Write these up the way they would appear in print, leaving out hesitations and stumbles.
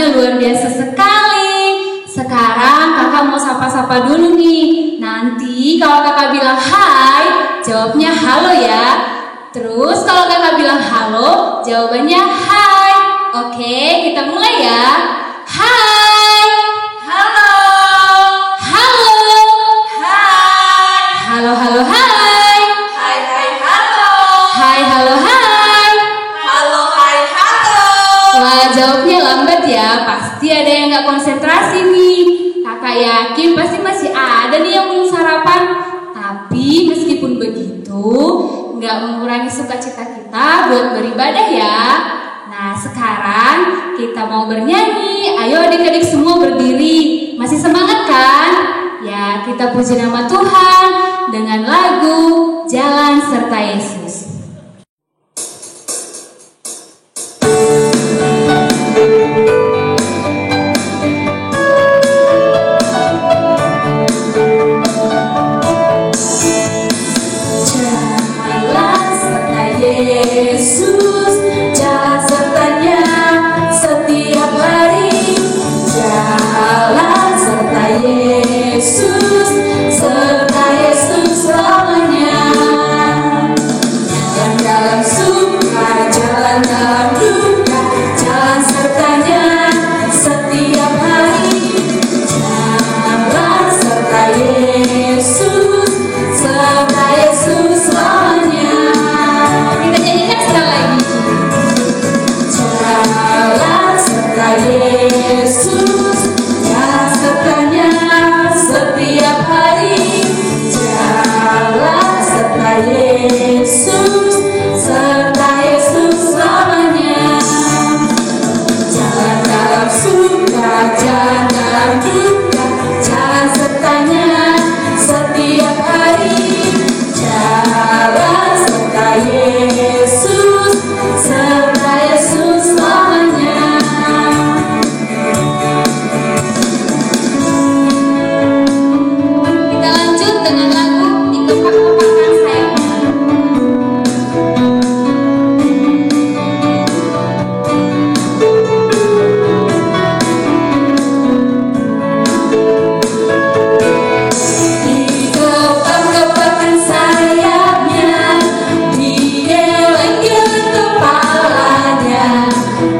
Semuanya luar biasa sekali. Sekarang kakak mau sapa-sapa dulu nih. Nanti kalau kakak bilang hai, jawabnya halo ya. Terus kalau kakak bilang halo, jawabannya hai. Oke, kita mulai ya. Hai. Halo. Halo. Hai. Halo, halo, hai. Hai, hai, halo. Hai, halo, hai. Halo, hai, halo. Wah, jawabnya lambat ya. Pasti ada yang nggak konsentrasi nih. Kakak yakin pasti masih ada nih yang belum sarapan. Tapi meskipun begitu, nggak mengurangi sukacita kita buat beribadah ya. Nah, sekarang kita mau bernyanyi. Ayo adik-adik semua berdiri. Masih semangat kan? Ya, kita puji nama Tuhan dengan lagu Jalan Serta Yesus. Yesus, jalan sertanya setiap hari. Jalan serta Yesus selamanya. Jalan dalam suka, jalan dalam duka, jalan sertanya setiap hari. Jalan serta Yesus selamanya. Kita nyanyikan sekali lagi. Jalan serta Yesus, jalan sertanya setiap hari. Jalan serta Yesus selamanya. Jalan dalam suka, jalan dalam duka, jalan sertanya setiap hari. Jalan serta Yesus selamanya. Kita lanjut dengan lagu Dikepak-kepakkan sayapnya. Dikepak-kepakkan sayapnya, digeleng-geleng kepalanya,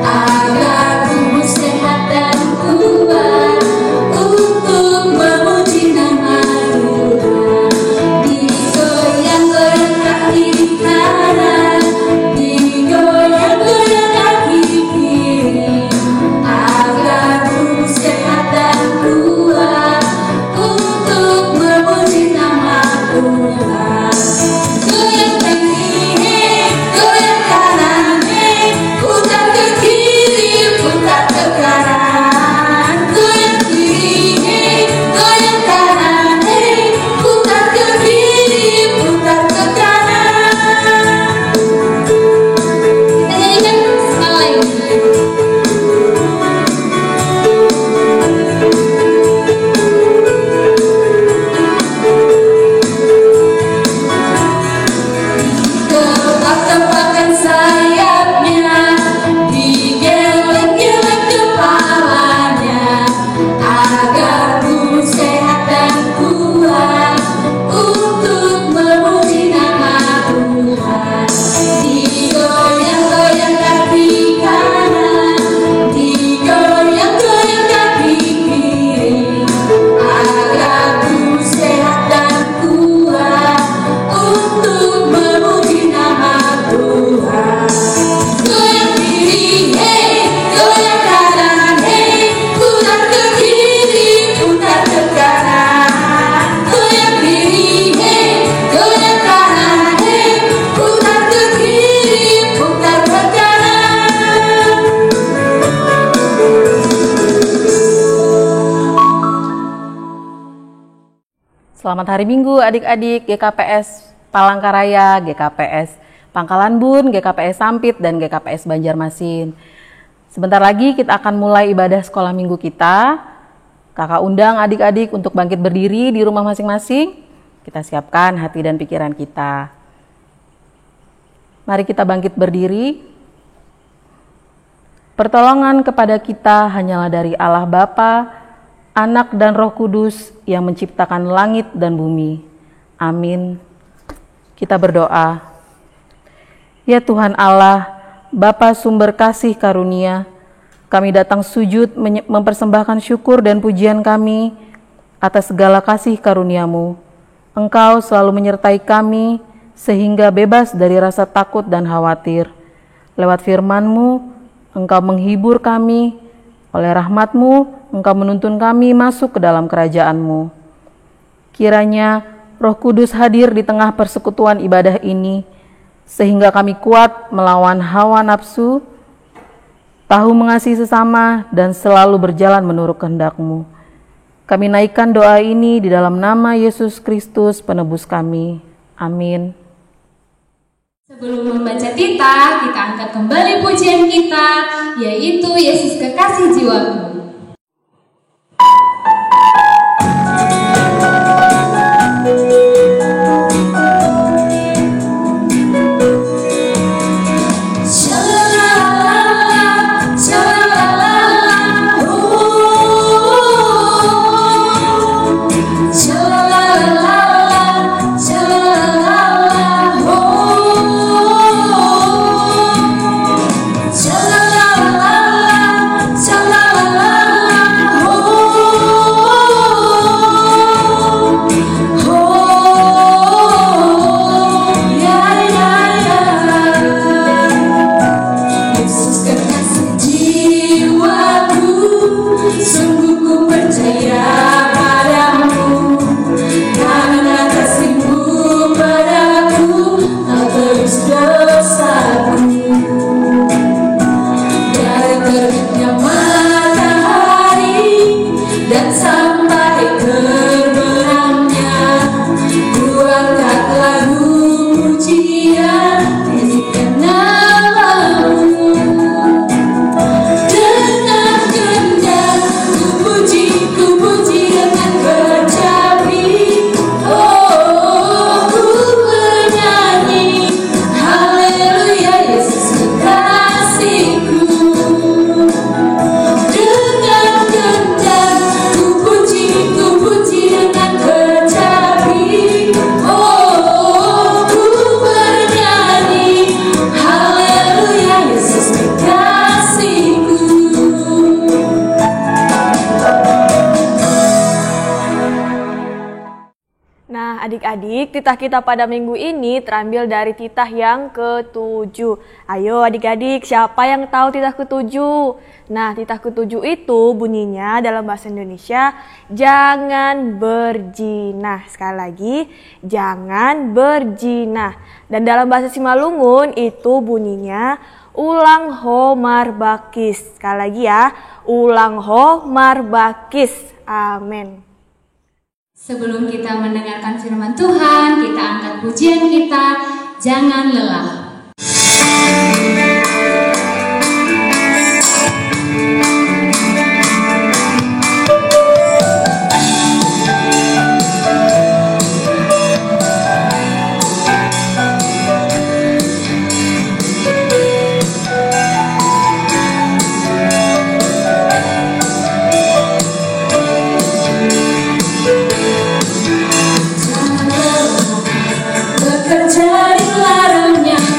agar tubuh sehat dan kuat untuk memuji nama Tuhan. Digoyang-goyang kaki kanan, digoyang-goyang kaki kiri, agar tubuh sehat dan kuat untuk memuji nama Tuhan. Goyang kaki, goyang kanan, putar ke kiri, putar ke kanan. Goyang kiri, goyang kanan, putar ke kiri, putar ke kanan. Kita nyanyikan sekali lagi. Kepak-kepakan sayapnya, digeleng-geleng kepalanya, agar tubuh sehat dan kuat untuk memuji nama Tuhan. Digoyang-goyang kaki kanan, digoyang-goyang kaki kiri, agar tubuh sehat dan kuat untuk memuji nama Tuhan. Goyang kiri, goyang kanan, putar ke kiri, putar ke kanan. Goyang kiri, goyang kanan, putar ke kiri, putar ke kanan. Selamat hari Minggu adik-adik GKPS Palangkaraya, GKPS Pangkalan Bun, GKPS Sampit, dan GKPS Banjarmasin. Sebentar lagi kita akan mulai ibadah sekolah minggu kita. Kakak undang adik-adik untuk bangkit berdiri di rumah masing-masing. Kita siapkan hati dan pikiran kita. Mari kita bangkit berdiri. Pertolongan kepada kita hanyalah dari Allah Bapa, Anak dan Roh Kudus yang menciptakan langit dan bumi. Amin. Kita berdoa. Ya Tuhan Allah, Bapa sumber kasih karunia, kami datang sujud mempersembahkan syukur dan pujian kami atas segala kasih karunia-Mu. Engkau selalu menyertai kami sehingga bebas dari rasa takut dan khawatir. Lewat firman-Mu, Engkau menghibur kami, oleh rahmat-Mu, Engkau menuntun kami masuk ke dalam kerajaan-Mu. Kiranya Roh Kudus hadir di tengah persekutuan ibadah ini, sehingga kami kuat melawan hawa nafsu, tahu mengasihi sesama, dan selalu berjalan menurut kehendak-Mu. Kami naikkan doa ini di dalam nama Yesus Kristus, penebus kami. Amin. Sebelum membaca titah, kita angkat kembali pujian kita, yaitu Yesus Kekasih Jiwaku. Adik-adik, titah kita pada minggu ini terambil dari titah yang ke-7. Ayo adik-adik, siapa yang tahu titah ke-7? Nah, titah ke-7 itu bunyinya dalam bahasa Indonesia, jangan berzina. Sekali lagi, jangan berzina. Dan dalam bahasa Simalungun itu bunyinya, ulang ho marbakis. Sekali lagi ya, ulang ho marbakis. Amin. Sebelum kita mendengarkan firman Tuhan, kita angkat pujian kita, jangan lelah. Bekerja di larangnya.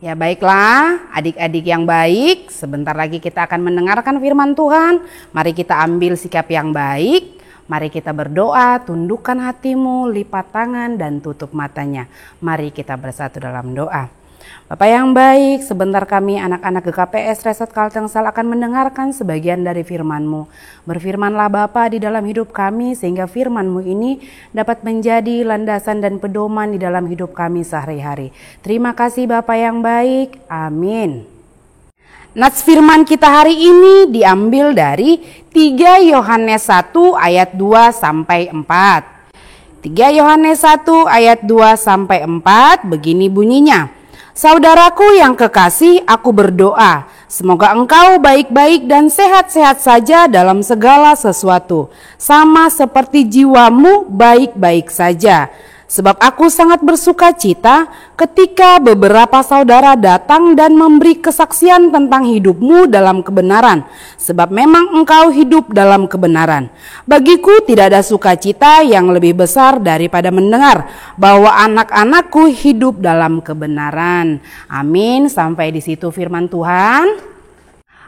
Ya baiklah, adik-adik yang baik, sebentar lagi kita akan mendengarkan firman Tuhan. Mari kita ambil sikap yang baik. Mari kita berdoa, tundukkan hatimu, lipat tangan dan tutup matanya. Mari kita bersatu dalam doa. Bapak yang baik, sebentar kami anak-anak GKPS Resort Kaltengsel akan mendengarkan sebagian dari firman-Mu. Berfirmanlah Bapa di dalam hidup kami sehingga firman-Mu ini dapat menjadi landasan dan pedoman di dalam hidup kami sehari-hari. Terima kasih Bapa yang baik, amin. Nats firman kita hari ini diambil dari 3 Yohanes 1 ayat 2 sampai 4. 3 Yohanes 1 ayat 2 sampai 4 begini bunyinya. Saudaraku yang kekasih, aku berdoa, semoga engkau baik-baik dan sehat-sehat saja dalam segala sesuatu, sama seperti jiwamu baik-baik saja. Sebab aku sangat bersuka cita ketika beberapa saudara datang dan memberi kesaksian tentang hidupmu dalam kebenaran. Sebab memang engkau hidup dalam kebenaran. Bagiku tidak ada sukacita yang lebih besar daripada mendengar bahwa anak-anakku hidup dalam kebenaran. Amin. Sampai di situ firman Tuhan.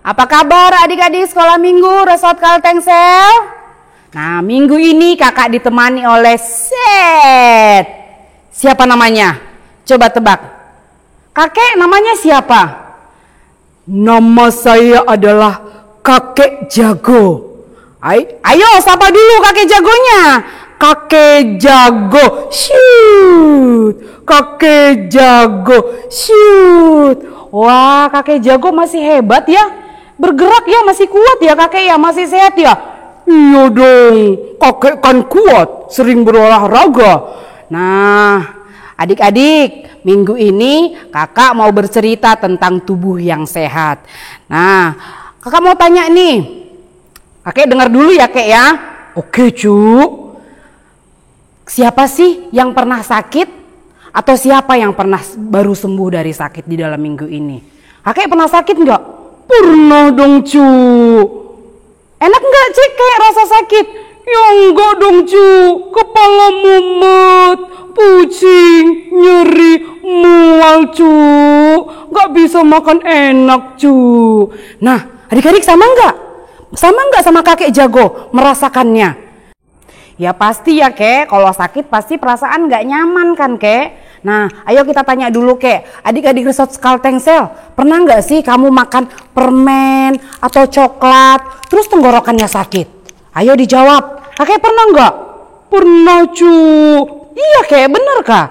Apa kabar adik-adik sekolah minggu Resort Kaltengsel? Nah, minggu ini kakak ditemani oleh siapa namanya? Coba tebak. Kakek namanya siapa? Nama saya adalah Kakek Jago. Ayo sapa dulu kakek jagonya. Kakek Jago, shoot. Kakek Jago, shoot. Wah, kakek Jago masih hebat ya. Bergerak ya, masih kuat ya kakek ya, masih sehat ya. Iya dong, kakek kan kuat, sering berolahraga. Nah, adik-adik, minggu ini kakak mau bercerita tentang tubuh yang sehat. Nah, kakak mau tanya nih, kakek dengar dulu ya kek ya. Oke cu, siapa sih yang pernah sakit? Atau siapa yang pernah baru sembuh dari sakit di dalam minggu ini? Kakek pernah sakit nggak? Pernah dong cu. Enak nggak cek kayak rasa sakit? Ya enggak dong cu, kepala mumet, pusing, nyeri, mual cu, nggak bisa makan enak cu. Nah adik-adik sama nggak? Sama nggak sama kakek Jago merasakannya? Ya pasti ya kek, kalau sakit pasti perasaan nggak nyaman kan kek. Nah, ayo kita tanya dulu kek, adik-adik Resort Kaltengsel, pernah nggak sih kamu makan permen atau coklat, terus tenggorokannya sakit? Ayo dijawab, kakek pernah nggak? Pernah cu. Iya kek, bener kak?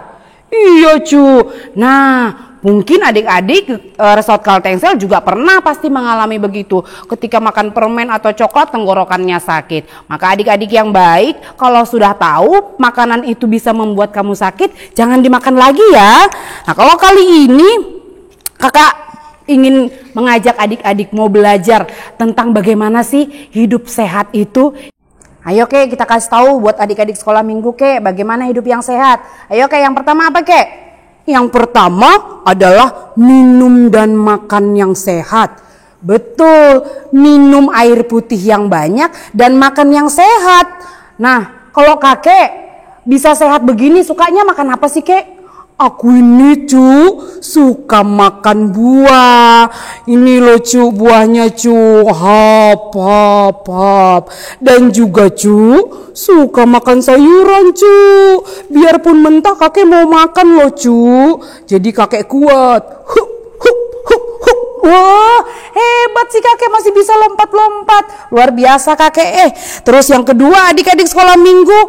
Iya cu. Nah, mungkin adik-adik Resort Kaltengsel juga pernah pasti mengalami begitu. Ketika makan permen atau coklat tenggorokannya sakit. Maka adik-adik yang baik, kalau sudah tahu makanan itu bisa membuat kamu sakit, jangan dimakan lagi ya. Nah kalau kali ini kakak ingin mengajak adik-adik mau belajar tentang bagaimana sih hidup sehat itu. Ayo kek kita kasih tahu buat adik-adik sekolah minggu kek bagaimana hidup yang sehat. Ayo kek yang pertama apa kek? Yang pertama adalah minum dan makan yang sehat. Betul, minum air putih yang banyak dan makan yang sehat. Nah, kalau kakek bisa sehat begini sukanya makan apa sih kek? Aku ini cu suka makan buah. Ini loh cu buahnya cu, hap hap hap. Dan juga cu suka makan sayuran cu. Biarpun mentah kakek mau makan loh cu. Jadi kakek kuat. Wah hebat sih kakek masih bisa lompat-lompat. Luar biasa kakek. Terus yang kedua adik-adik sekolah minggu,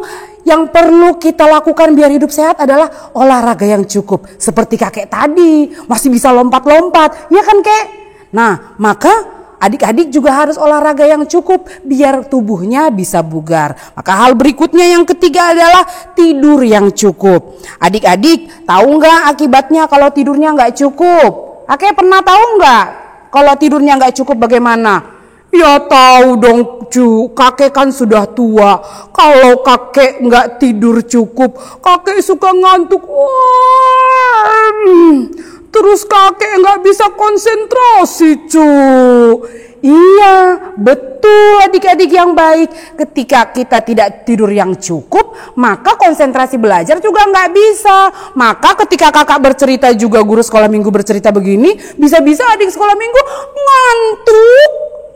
yang perlu kita lakukan biar hidup sehat adalah olahraga yang cukup. Seperti kakek tadi, masih bisa lompat-lompat. Ya kan kek? Nah, maka adik-adik juga harus olahraga yang cukup biar tubuhnya bisa bugar. Maka hal berikutnya yang ketiga adalah tidur yang cukup. Adik-adik tahu nggak akibatnya kalau tidurnya nggak cukup? Kakek pernah tahu nggak kalau tidurnya nggak cukup bagaimana? Ya tahu dong cu, kakek kan sudah tua. Kalau kakek nggak tidur cukup, kakek suka ngantuk. terus kakek nggak bisa konsentrasi, cu. Iya, betul adik-adik yang baik. Ketika kita tidak tidur yang cukup, maka konsentrasi belajar juga nggak bisa. Maka ketika kakak bercerita juga, guru sekolah minggu bercerita begini, bisa-bisa adik sekolah minggu ngantuk,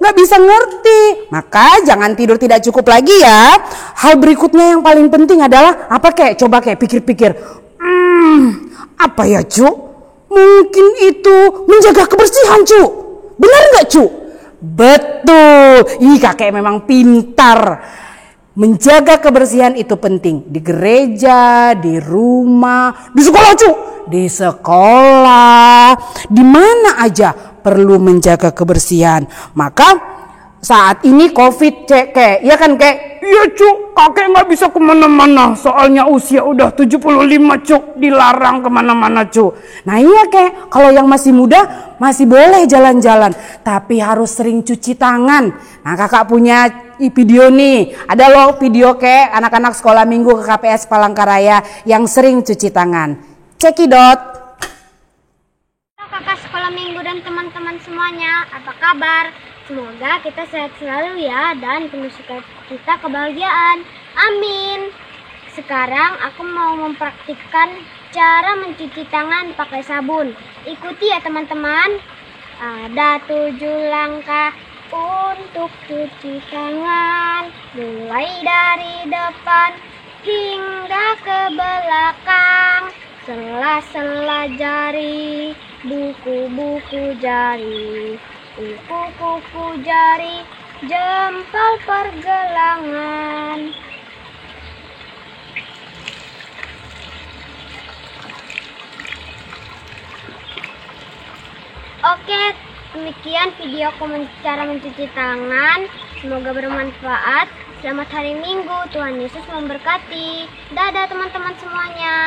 nggak bisa ngerti. Maka jangan tidur tidak cukup lagi ya. Hal berikutnya yang paling penting adalah apa kek? Coba kek pikir-pikir. Apa ya, cu? Mungkin itu menjaga kebersihan, cu. Benar nggak, cu? Betul. Ih, kakek memang pintar. Menjaga kebersihan itu penting. Di gereja, di rumah, di sekolah, cu. Di sekolah, di mana aja perlu menjaga kebersihan. Maka saat ini COVID, kek, ya kan kek? Iya, cu, kakek nggak bisa kemana-mana, soalnya usia udah 75, cu, dilarang kemana-mana, cu. Nah iya kek, kalau yang masih muda masih boleh jalan-jalan, tapi harus sering cuci tangan. Nah kakak punya video nih, ada loh video kek anak-anak sekolah minggu ke KPS Palangkaraya yang sering cuci tangan. Cekidot. Kakak sekolah minggu dan teman-teman semuanya, apa kabar? Semoga kita sehat selalu ya dan penuh sukacita kebahagiaan. Amin. Sekarang aku mau mempraktikkan cara mencuci tangan pakai sabun. Ikuti ya teman-teman. Ada 7 langkah untuk cuci tangan. Mulai dari depan hingga ke belakang. Sela-sela jari, buku-buku jari. Kuku-kuku jari, jempol pergelangan. Oke, demikian video cara mencuci tangan. Semoga bermanfaat. Selamat hari Minggu, Tuhan Yesus memberkati. Dadah teman-teman semuanya.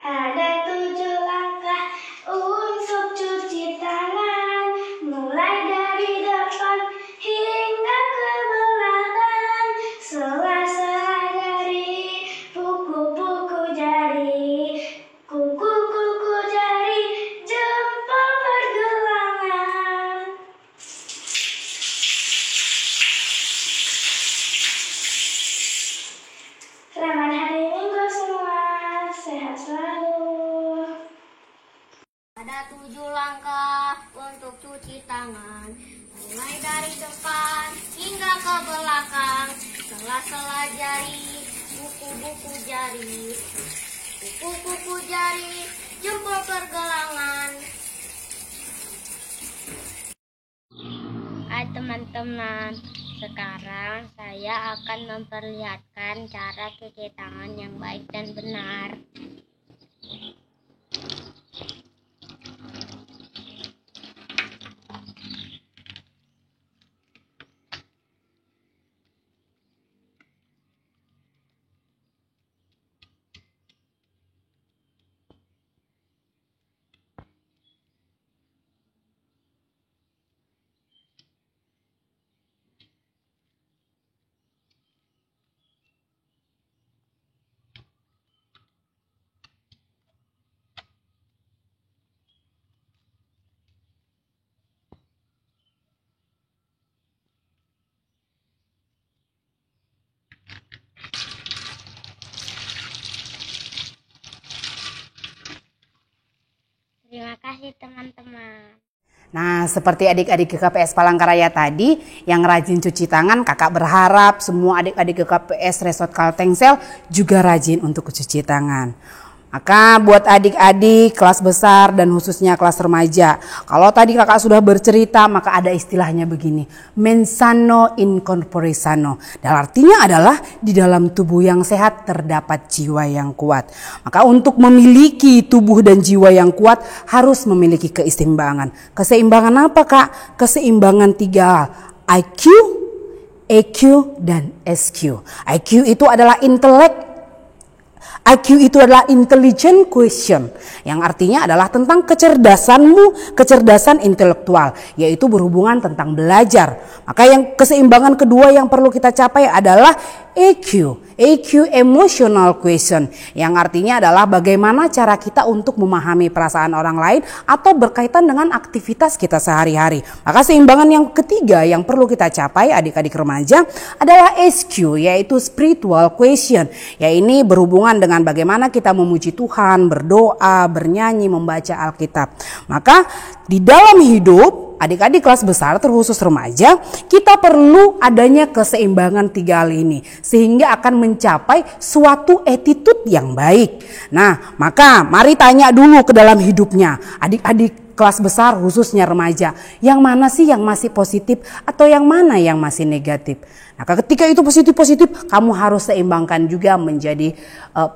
Ada 7 langkah untuk cuci tangan, mulai dari depan hingga ke belakang. Sela-sela jari, kuku-kuku jari, kuku-kuku jari, jempol pergelangan. Selamat hari Minggu semua, sehat selalu. Ada 7 langkah untuk cuci tangan, mulai dari depan hingga ke belakang. Sela-sela jari, buku-buku jari, kuku-kuku jari, jempol pergelangan. Hai teman-teman, sekarang saya akan memperlihatkan cara cuci tangan yang baik dan benar. Terima kasih teman-teman. Nah, seperti adik-adik GKPS Palangkaraya tadi yang rajin cuci tangan, kakak berharap semua adik-adik GKPS Resort Kaltengsel juga rajin untuk cuci tangan. Maka buat adik-adik kelas besar dan khususnya kelas remaja, kalau tadi kakak sudah bercerita, maka ada istilahnya begini, mens sano in corpore sano. Dan artinya adalah di dalam tubuh yang sehat terdapat jiwa yang kuat. Maka untuk memiliki tubuh dan jiwa yang kuat harus memiliki keseimbangan. Keseimbangan apa kak? Keseimbangan 3 hal, IQ, EQ, dan SQ. IQ itu adalah intelek. IQ itu adalah intelligent question, yang artinya adalah tentang kecerdasanmu, kecerdasan intelektual, yaitu berhubungan tentang belajar. Maka yang keseimbangan kedua yang perlu kita capai adalah EQ emotional question, yang artinya adalah bagaimana cara kita untuk memahami perasaan orang lain atau berkaitan dengan aktivitas kita sehari-hari. Maka seimbangan yang ketiga yang perlu kita capai adik-adik remaja adalah SQ, yaitu spiritual question. Ya, ini berhubungan dengan bagaimana kita memuji Tuhan, berdoa, bernyanyi, membaca Alkitab. Maka di dalam hidup adik-adik kelas besar terkhusus remaja, kita perlu adanya keseimbangan tiga hal ini sehingga akan mencapai suatu attitude yang baik. Nah, maka mari tanya dulu ke dalam hidupnya adik-adik kelas besar khususnya remaja, yang mana sih yang masih positif atau yang mana yang masih negatif. Nah, ketika itu positif-positif, kamu harus seimbangkan juga menjadi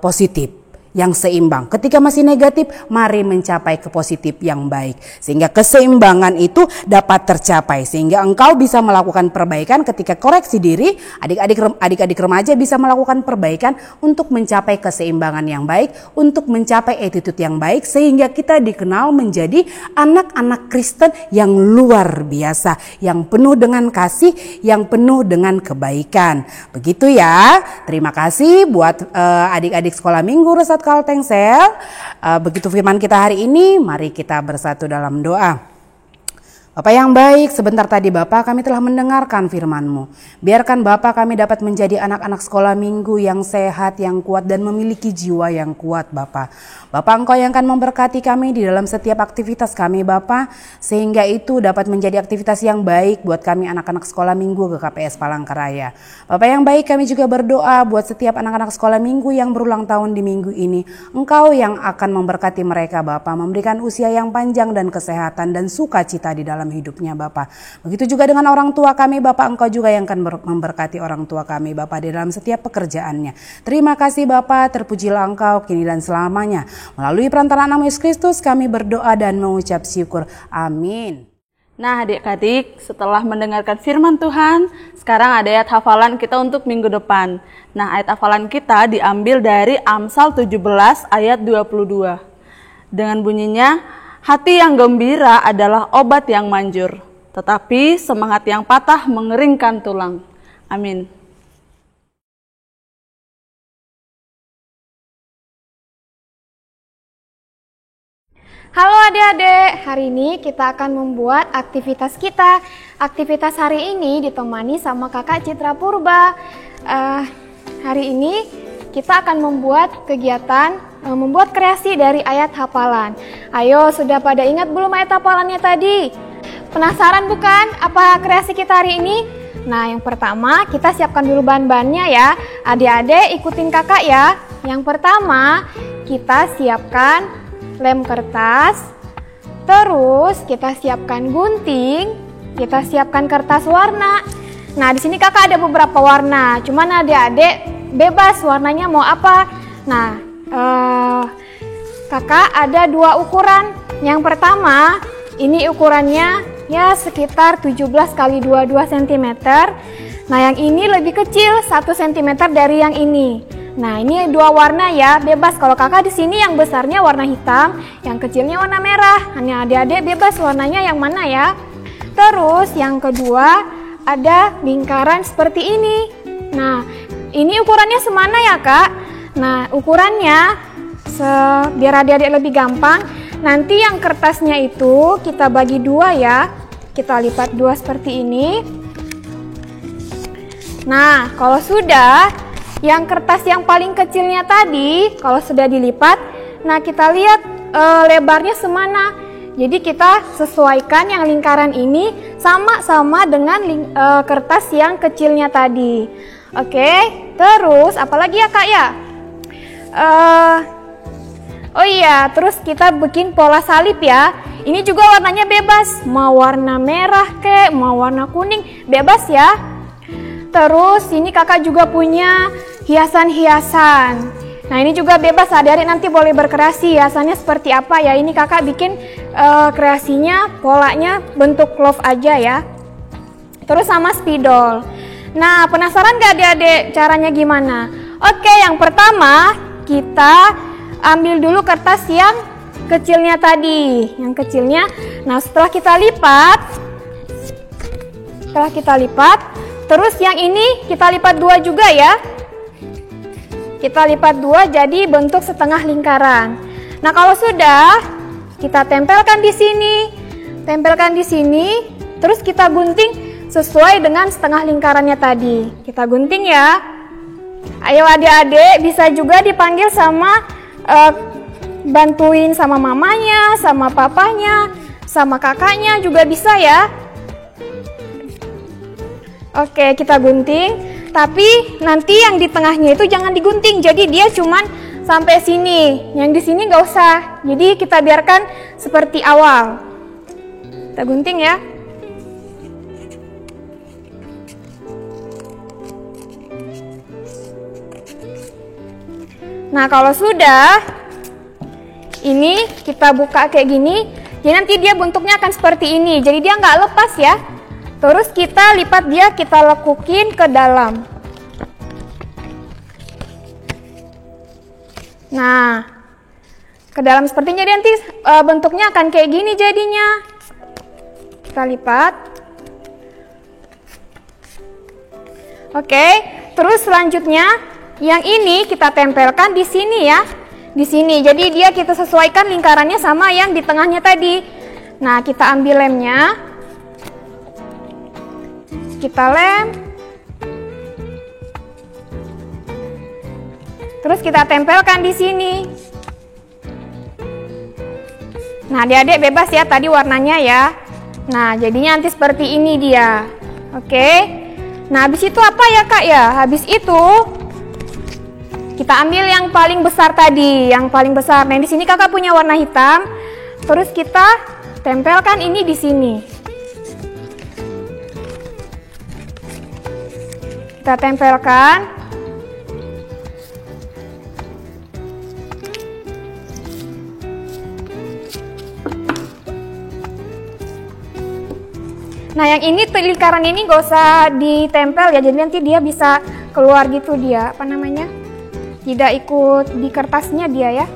positif yang seimbang. Ketika masih negatif, mari mencapai ke positif yang baik. Sehingga keseimbangan itu dapat tercapai. Sehingga engkau bisa melakukan perbaikan ketika koreksi diri. Adik-adik remaja bisa melakukan perbaikan untuk mencapai keseimbangan yang baik. Untuk mencapai attitude yang baik. Sehingga kita dikenal menjadi anak-anak Kristen yang luar biasa. Yang penuh dengan kasih, yang penuh dengan kebaikan. Begitu ya. Terima kasih buat adik-adik sekolah minggu Resat Kaltengsel. Begitu firman kita hari ini, mari kita bersatu dalam doa. Bapa yang baik, sebentar tadi Bapa kami telah mendengarkan firman-Mu. Biarkan Bapa kami dapat menjadi anak-anak sekolah minggu yang sehat, yang kuat dan memiliki jiwa yang kuat Bapa. Bapa, Engkau yang akan memberkati kami di dalam setiap aktivitas kami Bapa, sehingga itu dapat menjadi aktivitas yang baik buat kami anak-anak sekolah minggu GKPS Palangkaraya. Bapa yang baik, kami juga berdoa buat setiap anak-anak sekolah minggu yang berulang tahun di minggu ini. Engkau yang akan memberkati mereka Bapa, memberikan usia yang panjang dan kesehatan dan sukacita di dalam hidupnya Bapa. Begitu juga dengan orang tua kami Bapa, Engkau juga yang akan memberkati orang tua kami Bapa di dalam setiap pekerjaannya. Terima kasih Bapa, terpujilah Engkau kini dan selamanya. Melalui perantaraan nama Yesus Kristus kami berdoa dan mengucap syukur. Amin. Nah adik-adik, setelah mendengarkan firman Tuhan, sekarang ada ayat hafalan kita untuk minggu depan. Nah, ayat hafalan kita diambil dari Amsal 17 ayat 22. Dengan bunyinya, hati yang gembira adalah obat yang manjur, tetapi semangat yang patah mengeringkan tulang. Amin. Halo adik-adik, hari ini kita akan membuat aktivitas kita. Aktivitas hari ini ditemani sama kakak Citra Purba. Hari ini kita akan membuat kegiatan, membuat kreasi dari ayat hafalan. Ayo, sudah pada ingat belum ayat hafalannya tadi? Penasaran bukan apa kreasi kita hari ini? Nah, yang pertama kita siapkan dulu bahan-bahannya ya. Adik-adik ikutin kakak ya. Yang pertama kita siapkan lem kertas, terus kita siapkan gunting, kita siapkan kertas warna. Nah, di sini kakak ada beberapa warna, cuman adik-adik bebas warnanya mau apa. Nah, kakak ada dua ukuran. Yang pertama, ini ukurannya ya sekitar 17 x 22 cm. Nah, yang ini lebih kecil 1 cm dari yang ini. Nah, ini dua warna ya, bebas. Kalau kakak di sini yang besarnya warna hitam, yang kecilnya warna merah. Hanya adik-adik bebas warnanya yang mana ya. Terus yang kedua ada lingkaran seperti ini. Nah, ini ukurannya semana ya kak? Nah, ukurannya biar adik-adik lebih gampang. Nanti yang kertasnya itu kita bagi dua ya. Kita lipat dua seperti ini. Nah, kalau sudah, yang kertas yang paling kecilnya tadi, kalau sudah dilipat, nah kita lihat lebarnya semana. Jadi kita sesuaikan yang lingkaran ini sama-sama dengan kertas yang kecilnya tadi. Oke, terus apalagi ya kak ya? Oh iya, terus kita bikin pola salib ya. Ini juga warnanya bebas, mau warna merah kek, mau warna kuning, bebas ya. Terus ini kakak juga punya hiasan-hiasan. Nah, ini juga bebas, adik-adik nanti boleh berkreasi hiasannya seperti apa ya. Ini kakak bikin kreasinya, polanya bentuk love aja ya. Terus sama spidol. Nah, penasaran gak adik-adik caranya gimana? Oke, yang pertama kita ambil dulu kertas yang kecilnya tadi. Yang kecilnya, nah setelah kita lipat, Terus yang ini kita lipat 2 juga ya. Kita lipat 2 jadi bentuk setengah lingkaran. Nah, kalau sudah, kita tempelkan di sini. Tempelkan di sini, terus kita gunting sesuai dengan setengah lingkarannya tadi. Kita gunting ya. Ayo adik-adik, bisa juga dipanggil sama bantuin sama mamanya, sama papanya, sama kakaknya juga bisa ya. Oke, kita gunting, tapi nanti yang di tengahnya itu jangan digunting, jadi dia cuman sampai sini. Yang di sini nggak usah, jadi kita biarkan seperti awal. Kita gunting ya. Nah, kalau sudah, ini kita buka kayak gini, jadi nanti dia bentuknya akan seperti ini. Jadi dia nggak lepas ya. Terus kita lipat dia, kita lekukin ke dalam. Nah, ke dalam sepertinya dia nanti bentuknya akan kayak gini jadinya. Kita lipat. Oke, terus selanjutnya yang ini kita tempelkan di sini ya. Di sini. Jadi dia kita sesuaikan lingkarannya sama yang di tengahnya tadi. Nah, kita ambil lemnya. Kita lem. Terus kita tempelkan di sini. Nah, adik-adik bebas ya tadi warnanya ya. Nah, jadinya nanti seperti ini dia. Oke. Nah, habis itu apa ya, Kak ya? Habis itu kita ambil yang paling besar tadi, yang paling besar. Nah, di sini Kakak punya warna hitam. Terus kita tempelkan ini di sini. Kita tempelkan. Nah, yang ini lingkaran ini gak usah ditempel ya, jadi nanti dia bisa keluar gitu dia, apa namanya? Tidak ikut di kertasnya dia ya.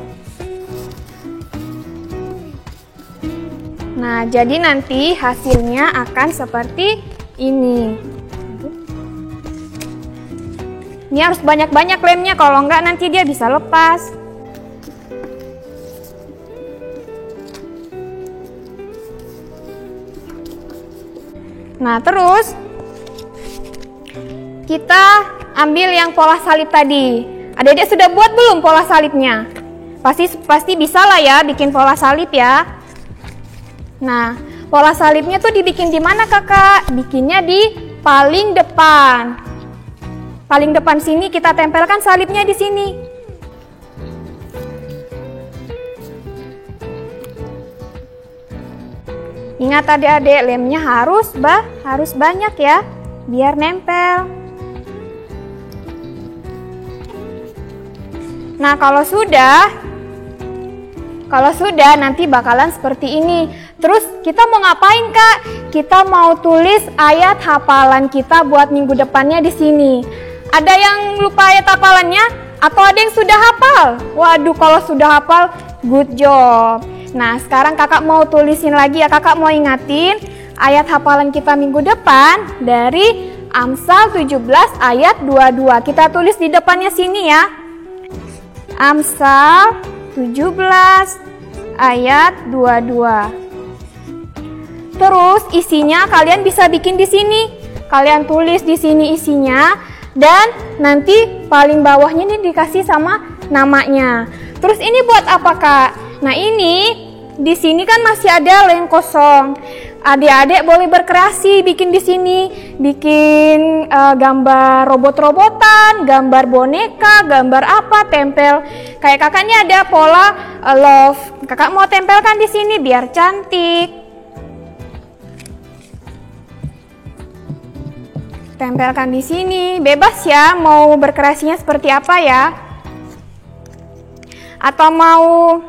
Nah, jadi nanti hasilnya akan seperti ini. Ini harus banyak-banyak lemnya, kalau enggak nanti dia bisa lepas. Nah, terus kita ambil yang pola salib tadi. Adik-adik sudah buat belum pola salibnya? Pasti bisa lah ya bikin pola salib ya. Nah, pola salibnya tuh dibikin di mana, Kakak? Bikinnya di paling depan. Paling depan sini kita tempelkan salibnya di sini. Ingat adik-adik, lemnya harus banyak ya, biar nempel. Nah, kalau sudah nanti bakalan seperti ini. Terus kita mau ngapain, Kak? Kita mau tulis ayat hafalan kita buat minggu depannya di sini. Ada yang lupa ayat hafalannya? Atau ada yang sudah hafal? Waduh, kalau sudah hafal, good job. Nah, sekarang Kakak mau tulisin lagi ya, Kakak mau ingatin ayat hafalan kita minggu depan dari Amsal 17 ayat 22. Kita tulis di depannya sini ya. Amsal 17 ayat 22. Terus isinya kalian bisa bikin di sini. Kalian tulis di sini isinya. Dan nanti paling bawahnya ini dikasih sama namanya. Terus ini buat apa, Kak? Nah, ini di sini kan masih ada lem kosong. Adik-adik boleh berkreasi bikin di sini, bikin gambar robot-robotan, gambar boneka, gambar apa, tempel. Kayak kakaknya ada pola love. Kakak mau tempelkan di sini biar cantik. Tempelkan di sini, bebas ya mau berkreasinya seperti apa ya. Atau mau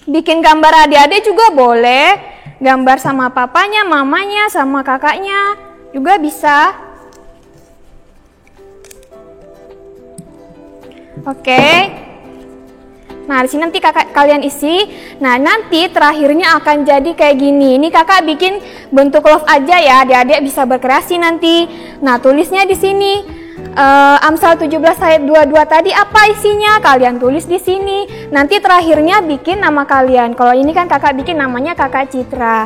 bikin gambar adik-adik juga boleh. Gambar sama papanya, mamanya, sama kakaknya juga bisa. Oke. Nah, di sini nanti kakak kalian isi. Nah, nanti terakhirnya akan jadi kayak gini. Ini kakak bikin bentuk love aja ya, adik-adik bisa berkreasi nanti. Nah, tulisnya di sini. Amsal 17 ayat 22 tadi apa isinya? Kalian tulis di sini. Nanti terakhirnya bikin nama kalian. Kalau ini kan kakak bikin namanya Kakak Citra.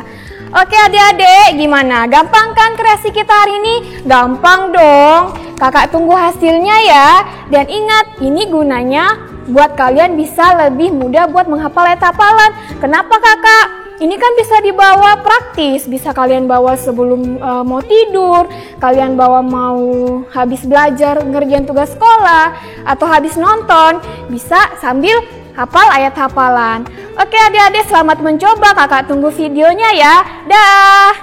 Oke adik-adik, gimana? Gampang kan kreasi kita hari ini? Gampang dong. Kakak tunggu hasilnya ya. Dan ingat, ini gunanya buat kalian bisa lebih mudah buat menghafal ayat hafalan. Kenapa kakak? Ini kan bisa dibawa praktis, bisa kalian bawa sebelum mau tidur, kalian bawa mau habis belajar ngerjain tugas sekolah, atau habis nonton, bisa sambil hafal ayat hafalan. Oke adik-adik, selamat mencoba, kakak tunggu videonya ya. Dah.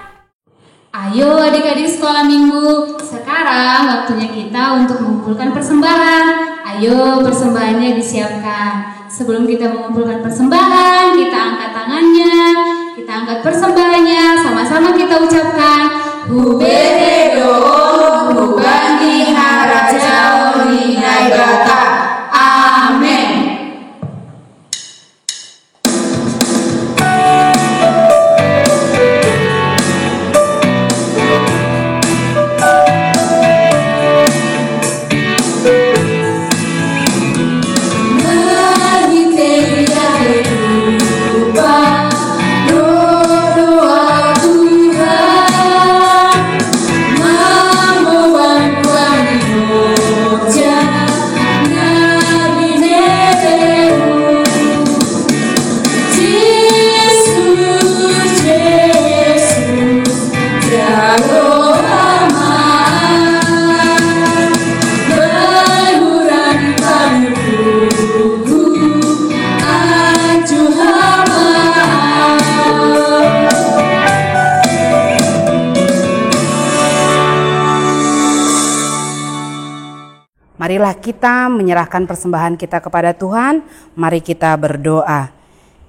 Ayo adik-adik sekolah minggu, sekarang waktunya kita untuk mengumpulkan persembahan. Ayo persembahannya disiapkan. Sebelum kita mengumpulkan persembahan, kita angkat tangannya, kita angkat persembahannya, sama-sama kita ucapkan Huberedo, Hubandi Harajao Hinaigata. Amin. Marilah kita menyerahkan persembahan kita kepada Tuhan. Mari kita berdoa.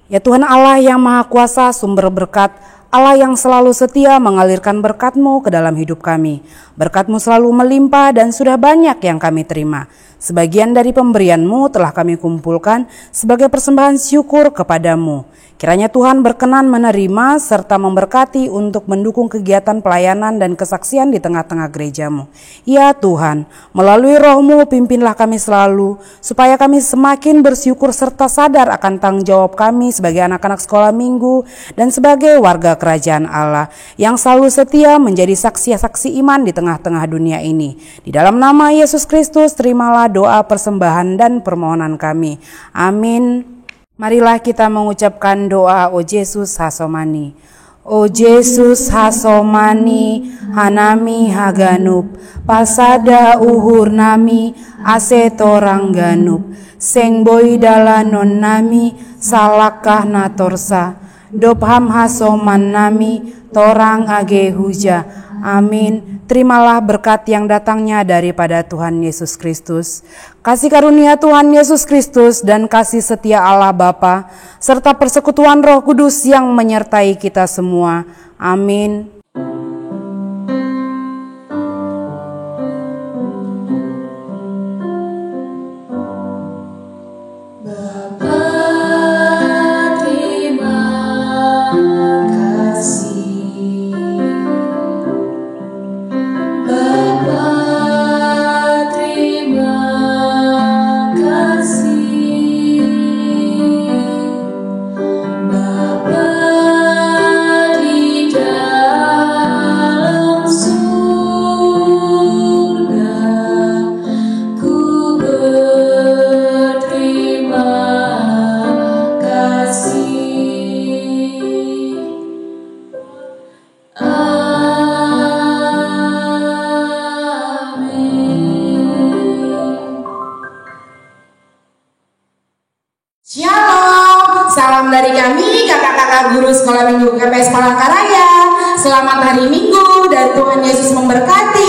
Ya Tuhan Allah yang Maha Kuasa, sumber berkat, Allah yang selalu setia mengalirkan berkat-Mu ke dalam hidup kami. Berkat-Mu selalu melimpah dan sudah banyak yang kami terima. Sebagian dari pemberian-Mu telah kami kumpulkan sebagai persembahan syukur kepadamu. Kiranya Tuhan berkenan menerima serta memberkati untuk mendukung kegiatan pelayanan dan kesaksian di tengah-tengah gereja-Mu. Ya Tuhan, melalui Roh-Mu pimpinlah kami selalu, supaya kami semakin bersyukur serta sadar akan tanggung jawab kami sebagai anak-anak sekolah minggu dan sebagai warga kerajaan Allah yang selalu setia menjadi saksi-saksi iman di tengah-tengah dunia ini. Di dalam nama Yesus Kristus, terimalah doa, persembahan, dan permohonan kami. Amin. Marilah kita mengucapkan doa O Yesus Hasomani. O Yesus Hasomani, Hanami Haganup, Pasada Uhur Nami, Asetorang Ganup, Sengboi Dalanon Nami, Salakah Natorsa, Dopham Hasoman Nami, Torang Age Huja. Amin. Terimalah berkat yang datangnya daripada Tuhan Yesus Kristus. Kasih karunia Tuhan Yesus Kristus dan kasih setia Allah Bapa serta persekutuan Roh Kudus yang menyertai kita semua. Amin. Shalom, salam dari kami kakak-kakak guru sekolah minggu KPS Palangkaraya. Selamat hari Minggu dan Tuhan Yesus memberkati.